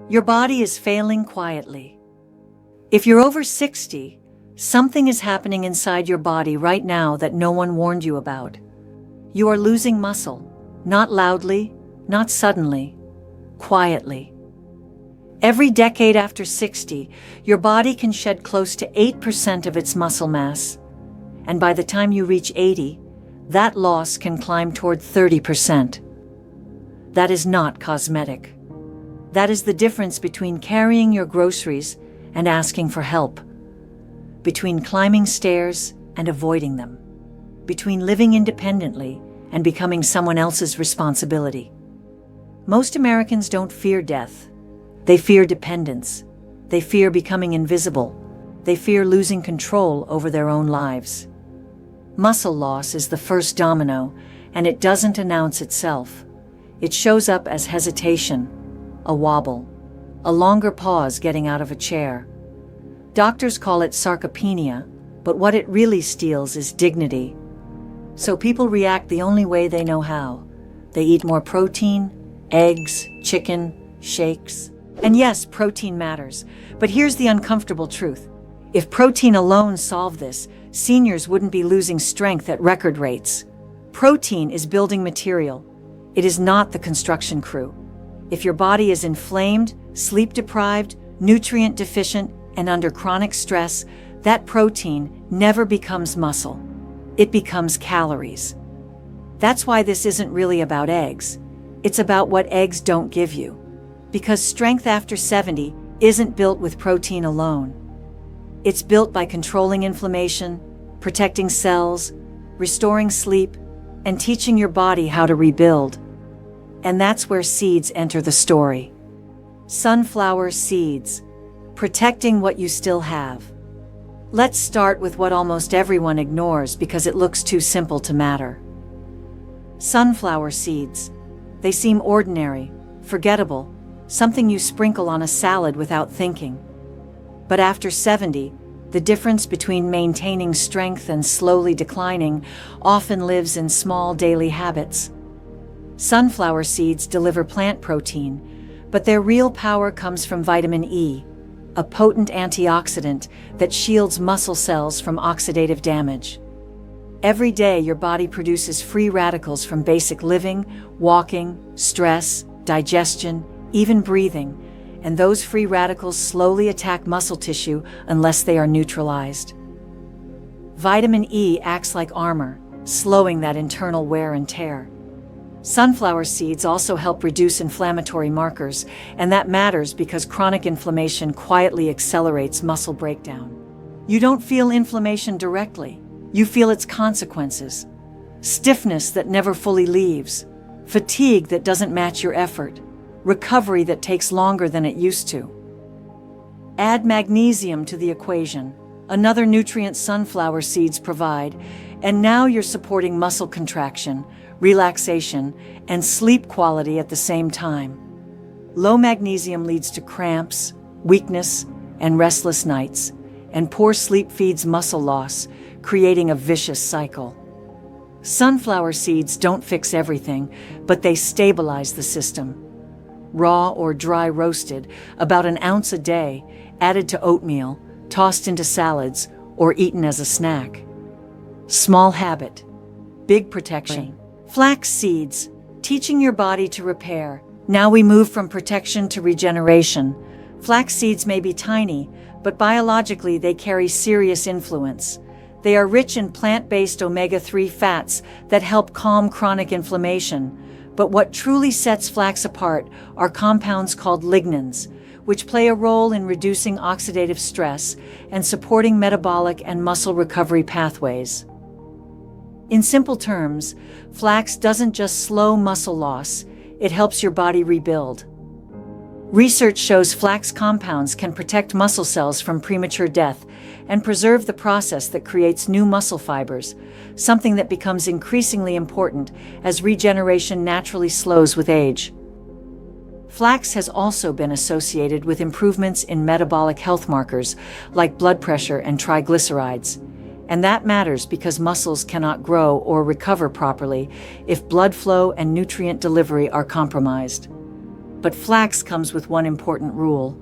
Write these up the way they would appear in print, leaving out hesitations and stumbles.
Your body is failing quietly. If you're over 60, something is happening inside your body right now that no one warned you about. You are losing muscle, not loudly, not suddenly, quietly. Every decade after 60, your body can shed close to 8% of its muscle mass, and by the time you reach 80, that loss can climb toward 30%. That is not cosmetic. That is the difference between carrying your groceries and asking for help, between climbing stairs and avoiding them, between living independently and becoming someone else's responsibility. Most Americans don't fear death. They fear dependence. They fear becoming invisible. They fear losing control over their own lives. Muscle loss is the first domino, and it doesn't announce itself. It shows up as hesitation, a wobble, a longer pause getting out of a chair. Doctors call it sarcopenia, but what it really steals is dignity. So people react the only way they know how. They eat more protein, eggs, chicken, shakes. And yes, protein matters, but here's the uncomfortable truth. If protein alone solved this, seniors wouldn't be losing strength at record rates. Protein is building material. It is not the construction crew. If your body is inflamed, sleep-deprived, nutrient deficient, and under chronic stress, that protein never becomes muscle. It becomes calories. That's why this isn't really about eggs. It's about what eggs don't give you. Because strength after 70 isn't built with protein alone. It's built by controlling inflammation, protecting cells, restoring sleep, and teaching your body how to rebuild. And that's where seeds enter the story. Sunflower seeds, protecting what you still have. Let's start with what almost everyone ignores because it looks too simple to matter. Sunflower seeds. They seem ordinary, forgettable, something you sprinkle on a salad without thinking. But after 70, the difference between maintaining strength and slowly declining often lives in small daily habits. Sunflower seeds deliver plant protein, but their real power comes from vitamin E, a potent antioxidant that shields muscle cells from oxidative damage. Every day, your body produces free radicals from basic living, walking, stress, digestion, even breathing, and those free radicals slowly attack muscle tissue unless they are neutralized. Vitamin E acts like armor, slowing that internal wear and tear. Sunflower seeds also help reduce inflammatory markers, and that matters because chronic inflammation quietly accelerates muscle breakdown. You don't feel inflammation directly. You feel its consequences. Stiffness that never fully leaves, fatigue that doesn't match your effort, recovery that takes longer than it used to. Add magnesium to the equation, another nutrient sunflower seeds provide, and now you're supporting muscle contraction, relaxation, and sleep quality at the same time. Low magnesium leads to cramps, weakness, and restless nights, and poor sleep feeds muscle loss, creating a vicious cycle. Sunflower seeds don't fix everything, but they stabilize the system. Raw or dry roasted, about an ounce a day, added to oatmeal, tossed into salads, or eaten as a snack. Small habit, big protection. Flax seeds, teaching your body to repair. Now we move from protection to regeneration. Flax seeds may be tiny, but biologically they carry serious influence. They are rich in plant-based omega-3 fats that help calm chronic inflammation. But what truly sets flax apart are compounds called lignans, which play a role in reducing oxidative stress and supporting metabolic and muscle recovery pathways. In simple terms, flax doesn't just slow muscle loss, it helps your body rebuild. Research shows flax compounds can protect muscle cells from premature death and preserve the process that creates new muscle fibers, something that becomes increasingly important as regeneration naturally slows with age. Flax has also been associated with improvements in metabolic health markers like blood pressure and triglycerides. And that matters because muscles cannot grow or recover properly if blood flow and nutrient delivery are compromised. But flax comes with one important rule: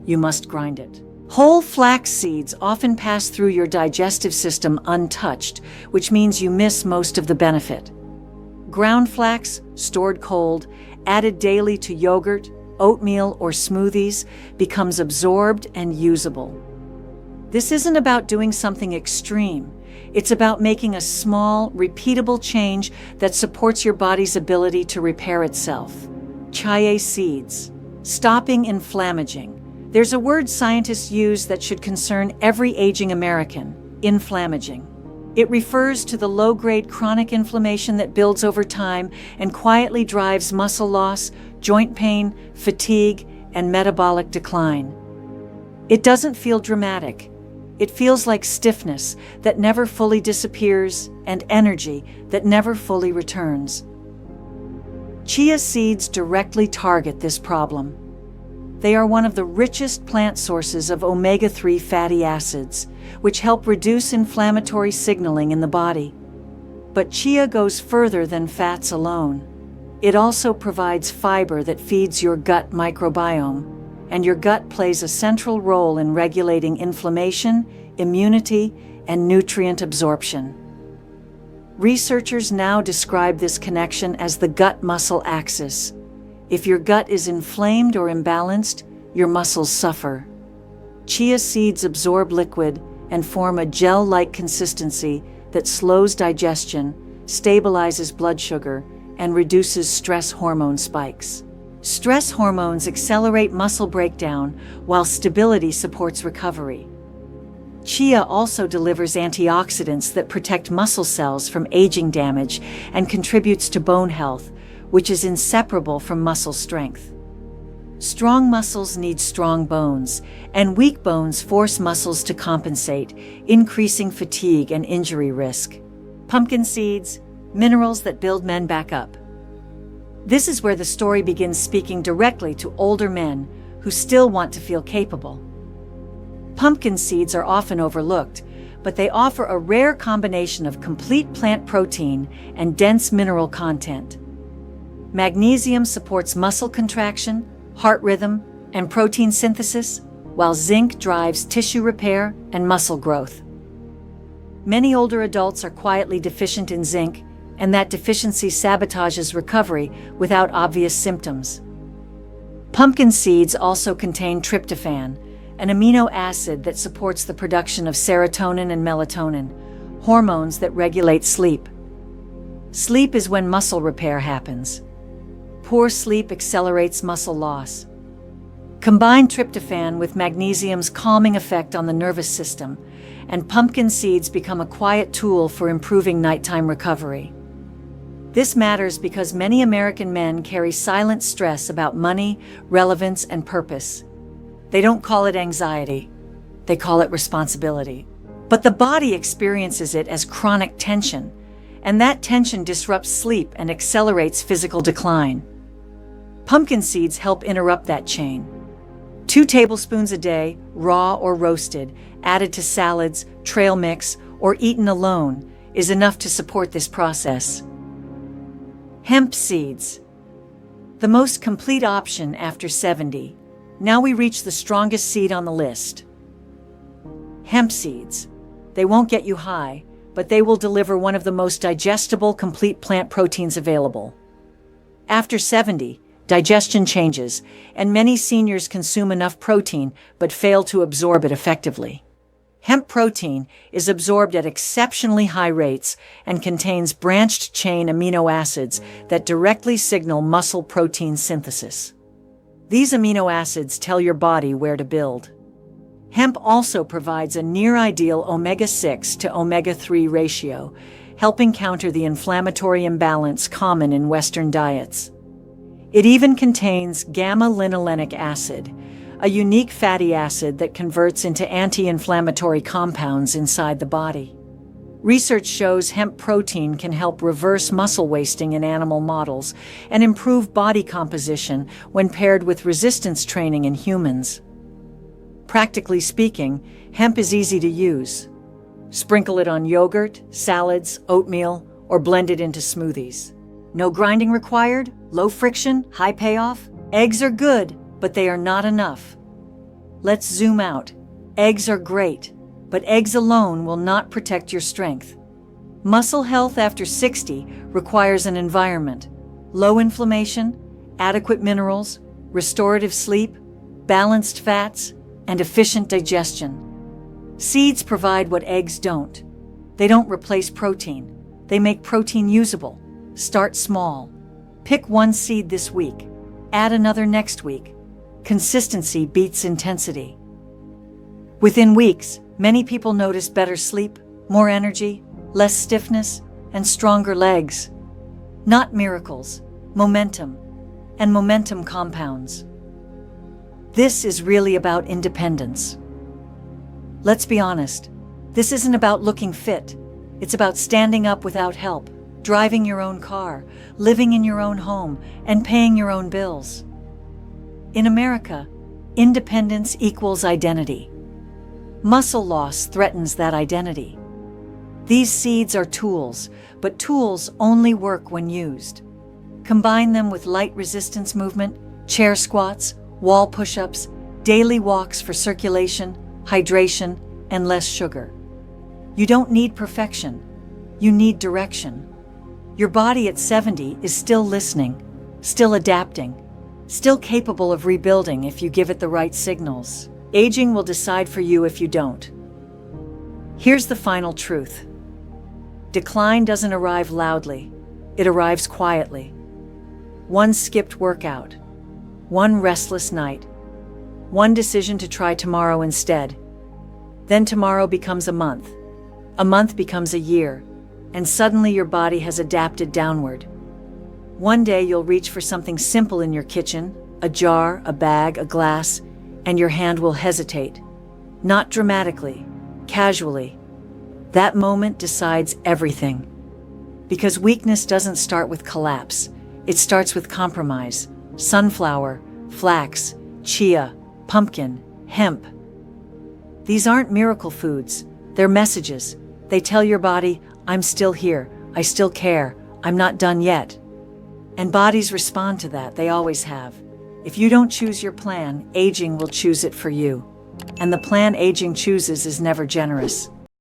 you must grind it. Whole flax seeds often pass through your digestive system untouched, which means you miss most of the benefit. Ground flax, stored cold, added daily to yogurt, oatmeal, or smoothies, becomes absorbed and usable. This isn't about doing something extreme. It's about making a small, repeatable change that supports your body's ability to repair itself. Chia seeds. Stopping inflammaging. There's a word scientists use that should concern every aging American: inflammaging. It refers to the low-grade chronic inflammation that builds over time and quietly drives muscle loss, joint pain, fatigue, and metabolic decline. It doesn't feel dramatic. It feels like stiffness that never fully disappears and energy that never fully returns. Chia seeds directly target this problem. They are one of the richest plant sources of omega-3 fatty acids, which help reduce inflammatory signaling in the body. But chia goes further than fats alone. It also provides fiber that feeds your gut microbiome, and your gut plays a central role in regulating inflammation, immunity, and nutrient absorption. Researchers now describe this connection as the gut-muscle axis. If your gut is inflamed or imbalanced, your muscles suffer. Chia seeds absorb liquid and form a gel-like consistency that slows digestion, stabilizes blood sugar, and reduces stress hormone spikes. Stress hormones accelerate muscle breakdown, while stability supports recovery. Chia also delivers antioxidants that protect muscle cells from aging damage and contributes to bone health, which is inseparable from muscle strength. Strong muscles need strong bones, and weak bones force muscles to compensate, increasing fatigue and injury risk. Pumpkin seeds, minerals that build men back up. This is where the story begins speaking directly to older men who still want to feel capable. Pumpkin seeds are often overlooked, but they offer a rare combination of complete plant protein and dense mineral content. Magnesium supports muscle contraction, heart rhythm, and protein synthesis, while zinc drives tissue repair and muscle growth. Many older adults are quietly deficient in zinc, and that deficiency sabotages recovery without obvious symptoms. Pumpkin seeds also contain tryptophan, an amino acid that supports the production of serotonin and melatonin, hormones that regulate sleep. Sleep is when muscle repair happens. Poor sleep accelerates muscle loss. Combine tryptophan with magnesium's calming effect on the nervous system, and pumpkin seeds become a quiet tool for improving nighttime recovery. This matters because many American men carry silent stress about money, relevance, and purpose. They don't call it anxiety. They call it responsibility. But the body experiences it as chronic tension, and that tension disrupts sleep and accelerates physical decline. Pumpkin seeds help interrupt that chain. 2 tablespoons a day, raw or roasted, added to salads, trail mix, or eaten alone, is enough to support this process. Hemp seeds. The most complete option after 70. Now we reach the strongest seed on the list. Hemp seeds. They won't get you high, but they will deliver one of the most digestible, complete plant proteins available. After 70, digestion changes, and many seniors consume enough protein but fail to absorb it effectively. Hemp protein is absorbed at exceptionally high rates and contains branched-chain amino acids that directly signal muscle protein synthesis. These amino acids tell your body where to build. Hemp also provides a near-ideal omega-6 to omega-3 ratio, helping counter the inflammatory imbalance common in Western diets. It even contains gamma-linolenic acid, a unique fatty acid that converts into anti-inflammatory compounds inside the body. Research shows hemp protein can help reverse muscle wasting in animal models and improve body composition when paired with resistance training in humans. Practically speaking, hemp is easy to use. Sprinkle it on yogurt, salads, oatmeal, or blend it into smoothies. No grinding required, low friction, high payoff. Eggs are good, but they are not enough. Let's zoom out. Eggs are great, but eggs alone will not protect your strength. Muscle health after 60 requires an environment: low inflammation, adequate minerals, restorative sleep, balanced fats, and efficient digestion. Seeds provide what eggs don't. They don't replace protein. They make protein usable. Start small. Pick one seed this week. Add another next week. Consistency beats intensity. Within weeks, many people notice better sleep, more energy, less stiffness, and stronger legs. Not miracles, momentum, and momentum compounds. This is really about independence. Let's be honest, this isn't about looking fit. It's about standing up without help, driving your own car, living in your own home, and paying your own bills. In America, independence equals identity. Muscle loss threatens that identity. These seeds are tools, but tools only work when used. Combine them with light resistance movement, chair squats, wall push-ups, daily walks for circulation, hydration, and less sugar. You don't need perfection. You need direction. Your body at 70 is still listening, still adapting, still capable of rebuilding if you give it the right signals. Aging will decide for you if you don't. Here's the final truth. Decline doesn't arrive loudly. It arrives quietly. One skipped workout, one restless night, one decision to try tomorrow instead. Then tomorrow becomes a month becomes a year, and suddenly your body has adapted downward. One day you'll reach for something simple in your kitchen, a jar, a bag, a glass, and your hand will hesitate. Not dramatically, casually. That moment decides everything. Because weakness doesn't start with collapse. It starts with compromise. Sunflower, flax, chia, pumpkin, hemp. These aren't miracle foods. They're messages. They tell your body, I'm still here, I still care, I'm not done yet. And bodies respond to that, they always have. If you don't choose your plan, aging will choose it for you. And the plan aging chooses is never generous.